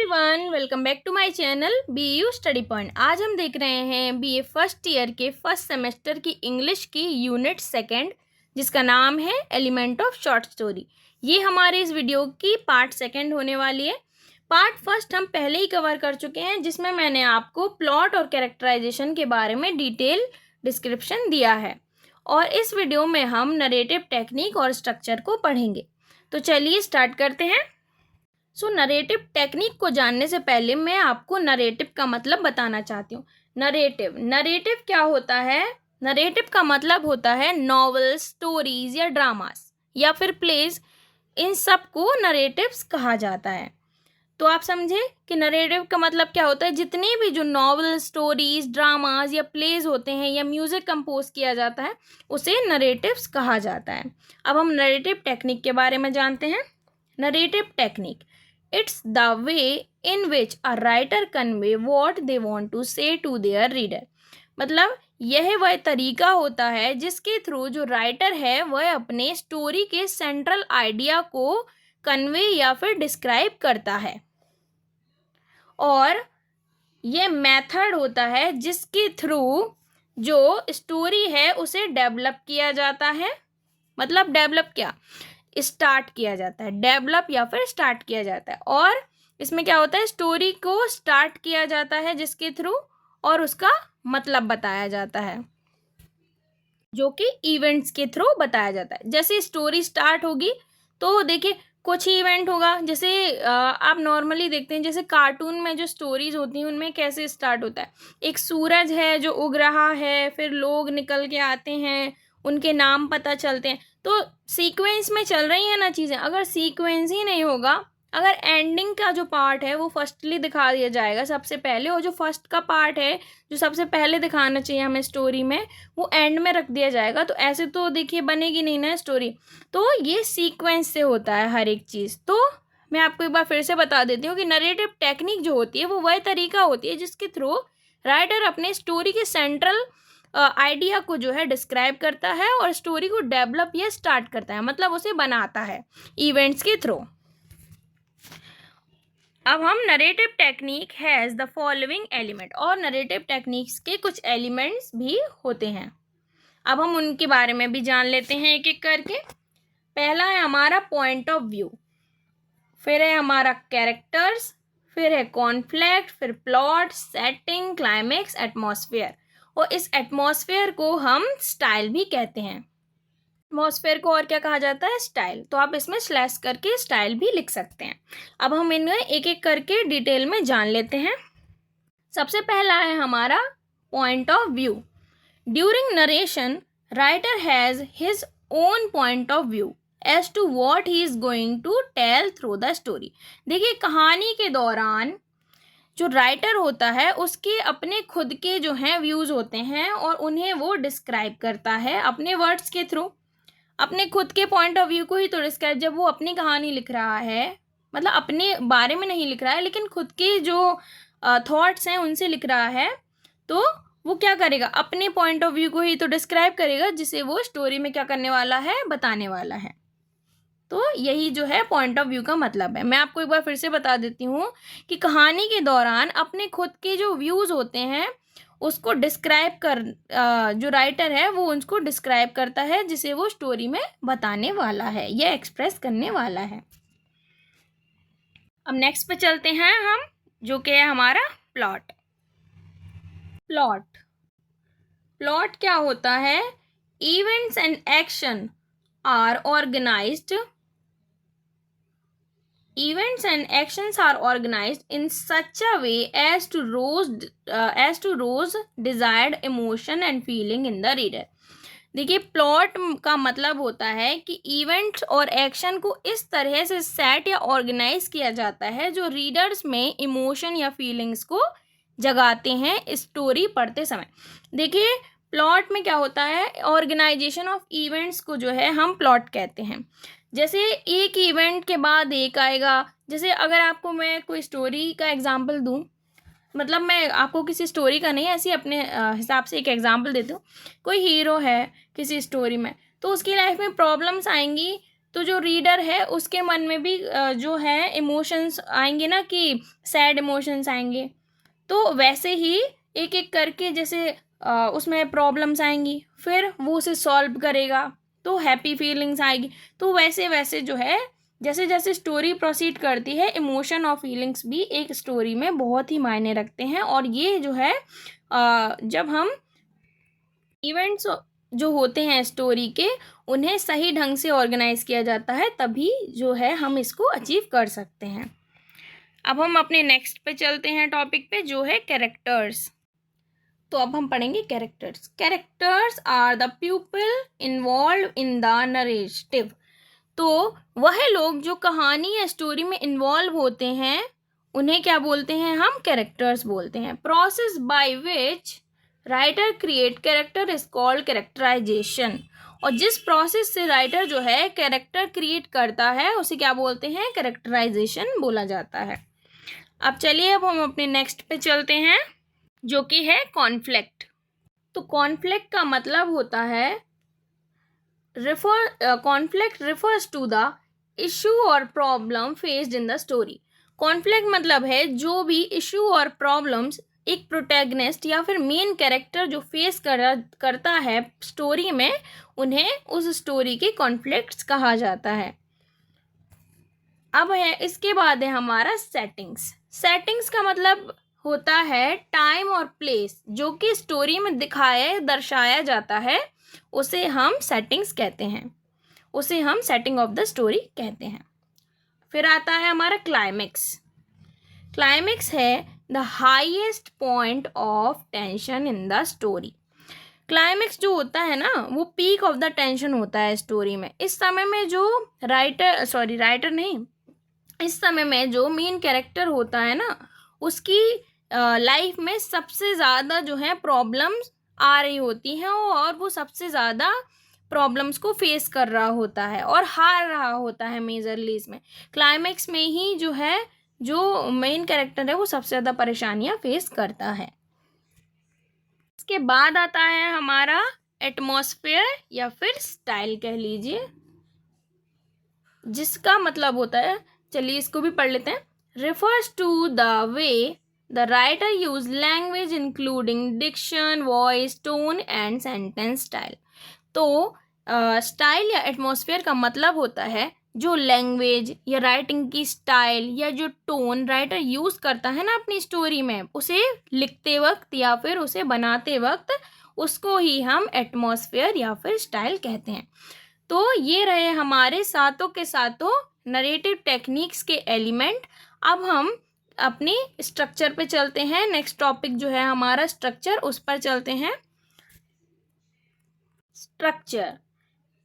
Everyone, welcome back to my channel BU study point. आज हम देख रहे हैं BA फर्स्ट ईयर के फर्स्ट सेमेस्टर की इंग्लिश की यूनिट सेकंड, जिसका नाम है एलिमेंट ऑफ शॉर्ट स्टोरी। ये हमारे इस वीडियो की पार्ट सेकंड होने वाली है। पार्ट फर्स्ट हम पहले ही कवर कर चुके हैं, जिसमें मैंने आपको प्लॉट और कैरेक्टराइजेशन के बारे में डिटेल डिस्क्रिप्शन दिया है, और इस वीडियो में हम नरेटिव टेक्निक और स्ट्रक्चर को पढ़ेंगे। तो चलिए स्टार्ट करते हैं। नरेटिव टेक्निक को जानने से पहले मैं आपको नरेटिव का मतलब बताना चाहती हूँ। नरेटिव क्या होता है? नरेटिव का मतलब होता है नॉवेल्स, स्टोरीज या ड्रामास या फिर प्लेज, इन सब को नरेटिव्स कहा जाता है। तो आप समझे कि नरेटिव का मतलब क्या होता है? जितने भी जो नॉवेल्स, स्टोरीज, ड्रामास या प्लेज होते हैं या म्यूजिक कंपोज किया जाता है, उसे नरेटिव्स कहा जाता है। अब हम नरेटिव टेक्निक के बारे में जानते हैं। Narrative technique, it's the way in which a writer convey what they want to say to their reader। मतलब यह वह तरीका होता है जिसके थ्रू जो राइटर है वह अपने स्टोरी के सेंट्रल आइडिया को कन्वे या फिर डिस्क्राइब करता है, और यह मेथड होता है जिसके थ्रू जो स्टोरी है उसे डेवलप किया जाता है। मतलब डेवलप क्या? स्टार्ट किया जाता है। डेवलप या फिर स्टार्ट किया जाता है। और इसमें क्या होता है? स्टोरी को स्टार्ट किया जाता है जिसके थ्रू, और उसका मतलब बताया जाता है, जो कि इवेंट्स के थ्रू बताया जाता है। जैसे स्टोरी स्टार्ट होगी तो देखिए कुछ ही इवेंट होगा। जैसे आप नॉर्मली देखते हैं, जैसे कार्टून में जो स्टोरीज होती हैं उनमें कैसे स्टार्ट होता है? एक सूरज है जो उग रहा है, फिर लोग निकल के आते हैं, उनके नाम पता चलते हैं। तो सीक्वेंस में चल रही हैं ना चीज़ें। अगर सीक्वेंस ही नहीं होगा, अगर एंडिंग का जो पार्ट है वो फर्स्टली दिखा दिया जाएगा सबसे पहले, और जो फर्स्ट का पार्ट है जो सबसे पहले दिखाना चाहिए हमें स्टोरी में, वो एंड में रख दिया जाएगा, तो ऐसे तो देखिए बनेगी नहीं ना स्टोरी। तो ये सीक्वेंस से होता है हर एक चीज़। तो मैं आपको एक बार फिर से बता देती हूँ कि नरेटिव टेक्निक जो होती है वो वह तरीका होती है जिसके थ्रू राइटर अपने स्टोरी के सेंट्रल आइडिया को जो है डिस्क्राइब करता है और स्टोरी को डेवलप या स्टार्ट करता है, मतलब उसे बनाता है इवेंट्स के थ्रू। अब हम narrative technique has the following element, और नरेटिव टेक्निक्स के कुछ एलिमेंट्स भी होते हैं। अब हम उनके बारे में भी जान लेते हैं एक एक करके। पहला है हमारा पॉइंट ऑफ व्यू, फिर है हमारा कैरेक्टर्स, फिर है कॉन्फ्लिक्ट, फिर प्लॉट, सेटिंग, क्लाइमेक्स, एटमॉस्फेयर। और इस एटमॉस्फेयर को हम स्टाइल भी कहते हैं। एटमॉस्फेयर को और क्या कहा जाता है? स्टाइल। तो आप इसमें स्लैश करके स्टाइल भी लिख सकते हैं। अब हम इनमें एक एक करके डिटेल में जान लेते हैं। सबसे पहला है हमारा point of view. During narration writer has his own point of view as to what he is going to tell through the story. देखिए कहानी के दौरान जो राइटर होता है उसके अपने खुद के जो हैं व्यूज़ होते हैं, और उन्हें वो डिस्क्राइब करता है अपने वर्ड्स के थ्रू। अपने खुद के पॉइंट ऑफ व्यू को ही तो डिस्क्राइब, जब वो अपनी कहानी लिख रहा है, मतलब अपने बारे में नहीं लिख रहा है लेकिन खुद के जो थॉट्स हैं उनसे लिख रहा है, तो वो क्या करेगा? अपने पॉइंट ऑफ व्यू को ही तो डिस्क्राइब करेगा, जिसे वो स्टोरी में क्या करने वाला है? बताने वाला है। तो यही जो है पॉइंट ऑफ व्यू का मतलब है। मैं आपको एक बार फिर से बता देती हूँ कि कहानी के दौरान अपने खुद के जो व्यूज़ होते हैं उसको डिस्क्राइब कर, जो राइटर है वो उसको डिस्क्राइब करता है, जिसे वो स्टोरी में बताने वाला है या एक्सप्रेस करने वाला है। अब नेक्स्ट पे चलते हैं हम, जो कि है हमारा प्लॉट। प्लॉट क्या होता है? Events and action are organised Events and actions are organized in such a way as to rouse desired emotion and feeling in the reader। देखिए प्लॉट का मतलब होता है कि इवेंट्स और एक्शन को इस तरह से सेट या ऑर्गेनाइज किया जाता है जो रीडर्स में इमोशन या फीलिंग्स को जगाते हैं स्टोरी पढ़ते समय। देखिए प्लॉट में क्या होता है? ऑर्गेनाइजेशन ऑफ इवेंट्स को जो है हम प्लॉट कहते हैं। जैसे एक इवेंट के बाद एक आएगा। जैसे अगर आपको मैं कोई स्टोरी का एग्जांपल दूं, मतलब मैं आपको किसी स्टोरी का नहीं, ऐसी अपने हिसाब से एक एग्जांपल देती हूँ। कोई हीरो है किसी स्टोरी में, तो उसकी लाइफ में प्रॉब्लम्स आएंगी, तो जो रीडर है उसके मन में भी जो है इमोशंस आएंगे ना, कि सैड इमोशंस आएंगे। तो वैसे ही एक एक करके जैसे उसमें प्रॉब्लम्स आएंगी, फिर वो उसे सॉल्व करेगा तो हैप्पी फीलिंग्स आएगी। तो वैसे वैसे जो है जैसे जैसे स्टोरी प्रोसीड करती है, इमोशन और फीलिंग्स भी एक स्टोरी में बहुत ही मायने रखते हैं। और ये जो है जब हम इवेंट्स जो होते हैं स्टोरी के, उन्हें सही ढंग से ऑर्गेनाइज किया जाता है, तभी जो है हम इसको अचीव कर सकते हैं। अब हम अपने नेक्स्ट पे चलते हैं टॉपिक पे, जो है कैरेक्टर्स। तो अब हम पढ़ेंगे characters. Characters are the people involve in the narrative. तो वह लोग जो कहानी या स्टोरी में इन्वॉल्व होते हैं, उन्हें क्या बोलते हैं? हम कैरेक्टर्स बोलते हैं। Process by which writer create character is called characterisation. और जिस प्रोसेस से राइटर जो है कैरेक्टर क्रिएट करता है, उसे क्या बोलते हैं? कैरेक्टराइजेशन बोला जाता है। अब चलिए, अब हम अपने नेक्स्ट पे चलते हैं, जो कि है कॉन्फ्लिक्ट। तो कॉन्फ्लिक्ट का मतलब होता है conflict refers to the issue और problem faced in the story. Conflict मतलब है जो भी इशू और प्रॉब्लम्स एक प्रोटैगनिस्ट या फिर मेन कैरेक्टर जो फेस करता है स्टोरी में, उन्हें उस स्टोरी के कॉन्फ्लिक्ट्स कहा जाता है। अब है इसके बाद है हमारा सेटिंग्स। सेटिंग्स का मतलब होता है टाइम और प्लेस, जो कि स्टोरी में दर्शाया जाता है, उसे हम सेटिंग्स कहते हैं, उसे हम सेटिंग ऑफ द स्टोरी कहते हैं। फिर आता है हमारा क्लाइमेक्स। क्लाइमेक्स है the highest point of tension in the story. Climax जो होता है ना, वो पीक ऑफ द टेंशन होता है स्टोरी में। इस समय में जो इस समय में जो मेन कैरेक्टर होता है ना, उसकी लाइफ में सबसे ज़्यादा जो है प्रॉब्लम्स आ रही होती हैं, और वो सबसे ज़्यादा प्रॉब्लम्स को फेस कर रहा होता है और हार रहा होता है मेजरली। इसमें क्लाइमेक्स में ही जो है जो मेन कैरेक्टर है वो सबसे ज़्यादा परेशानियां फेस करता है। इसके बाद आता है हमारा एटमॉस्फेयर या फिर स्टाइल कह लीजिए, जिसका मतलब होता है, चलिए इसको भी पढ़ लेते हैं। Refers to the way the writer use language including diction, voice, tone and sentence style. तो स्टाइल या एटमॉस्फेयर का मतलब होता है जो लैंग्वेज या राइटिंग की स्टाइल या जो टोन राइटर यूज़ करता है ना अपनी स्टोरी में, उसे लिखते वक्त या फिर उसे बनाते वक्त, उसको ही हम एटमॉस्फेयर या फिर स्टाइल कहते हैं। तो ये रहे हमारे सातों के सातों नरेटिव टेक्निक्स के एलिमेंट। अब हम अपनी स्ट्रक्चर पे चलते हैं। नेक्स्ट टॉपिक जो है हमारा स्ट्रक्चर, उस पर चलते हैं।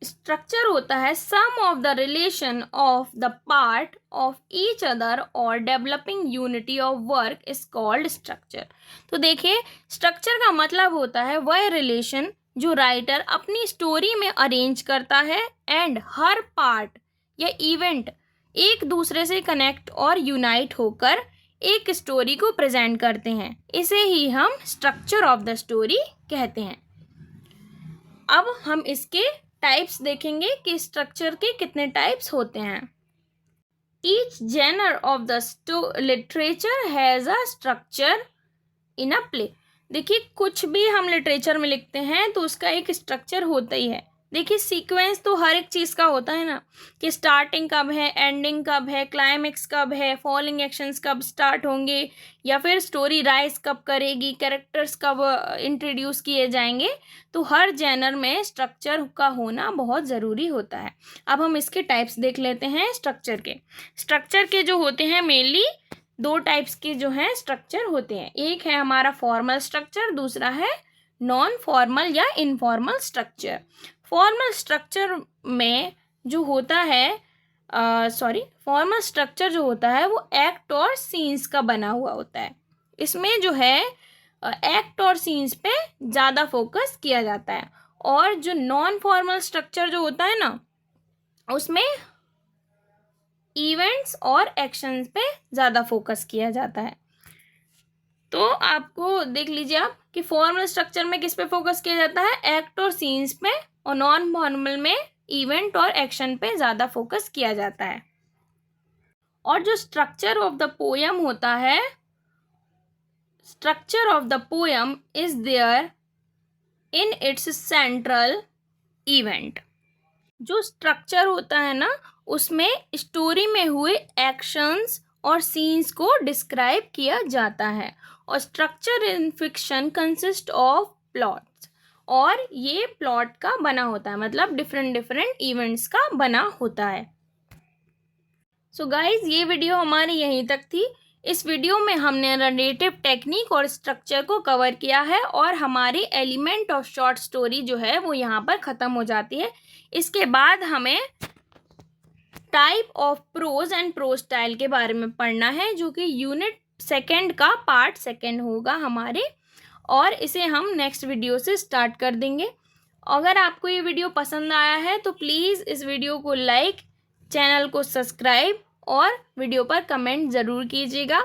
स्ट्रक्चर होता है sum of the relation of the part of each other और developing unity of work is called structure. तो देखिए, स्ट्रक्चर का मतलब होता है वह रिलेशन जो राइटर अपनी स्टोरी में अरेंज करता है, एंड हर पार्ट या इवेंट एक दूसरे से कनेक्ट और यूनाइट होकर एक स्टोरी को प्रेजेंट करते हैं। इसे ही हम स्ट्रक्चर ऑफ द स्टोरी कहते हैं। अब हम इसके टाइप्स देखेंगे कि स्ट्रक्चर के कितने टाइप्स होते हैं। Each genre of the literature has a structure in a play. देखिए, कुछ भी हम लिटरेचर में लिखते हैं तो उसका एक स्ट्रक्चर होता ही है। देखिए, सीक्वेंस तो हर एक चीज़ का होता है ना, कि स्टार्टिंग कब है, एंडिंग कब है, क्लाइमेक्स कब है, फॉलोइंग एक्शंस कब स्टार्ट होंगे, या फिर स्टोरी राइज कब करेगी, कैरेक्टर्स कब इंट्रोड्यूस किए जाएंगे। तो हर जेनर में स्ट्रक्चर का होना बहुत ज़रूरी होता है। अब हम इसके टाइप्स देख लेते हैं स्ट्रक्चर के। स्ट्रक्चर के जो होते हैं मेनली दो टाइप्स के जो हैं स्ट्रक्चर होते हैं। एक है हमारा फॉर्मल स्ट्रक्चर, दूसरा है नॉन फॉर्मल या इनफॉर्मल स्ट्रक्चर। फॉर्मल स्ट्रक्चर में जो होता है फॉर्मल स्ट्रक्चर जो होता है वो एक्ट और सीन्स का बना हुआ होता है। इसमें जो है एक्ट और सीन्स पे ज़्यादा फोकस किया जाता है। और जो नॉन फॉर्मल स्ट्रक्चर जो होता है ना, उसमें इवेंट्स और एक्शंस पे ज़्यादा फोकस किया जाता है। तो आपको देख लीजिए आप कि फॉर्मल स्ट्रक्चर में किस पे फोकस किया जाता है, एक्ट और सीन्स पे, और नॉन फॉर्मल में इवेंट और एक्शन पे ज़्यादा फोकस किया जाता है। और जो स्ट्रक्चर ऑफ द पोयम होता है, structure of the poem is there in its central event. जो स्ट्रक्चर होता है ना, उसमें स्टोरी में हुए एक्शंस और सीन्स को डिस्क्राइब किया जाता है। और structure in fiction consist of plots, और ये प्लॉट का बना होता है, मतलब डिफरेंट डिफरेंट इवेंट्स का बना होता है। सो गाइज, ये वीडियो हमारी यहीं तक थी। इस वीडियो में हमने नरेटिव टेक्निक और स्ट्रक्चर को कवर किया है, और हमारी एलिमेंट ऑफ शॉर्ट स्टोरी जो है वो यहाँ पर ख़त्म हो जाती है। इसके बाद हमें type of prose and prose style के बारे में पढ़ना है, जो कि यूनिट सेकेंड का पार्ट सेकेंड होगा हमारे, और इसे हम नेक्स्ट वीडियो से स्टार्ट कर देंगे। अगर आपको ये वीडियो पसंद आया है तो प्लीज़ इस वीडियो को लाइक, चैनल को सब्सक्राइब और वीडियो पर कमेंट ज़रूर कीजिएगा।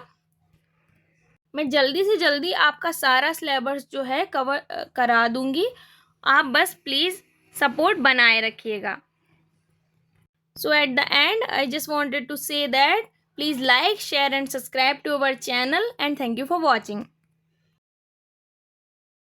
मैं जल्दी से जल्दी आपका सारा सिलेबस जो है कवर करा दूंगी, आप बस प्लीज़ सपोर्ट बनाए रखिएगा। So at the end, I just wanted to say that please like, share and subscribe to our channel, and thank you for watching.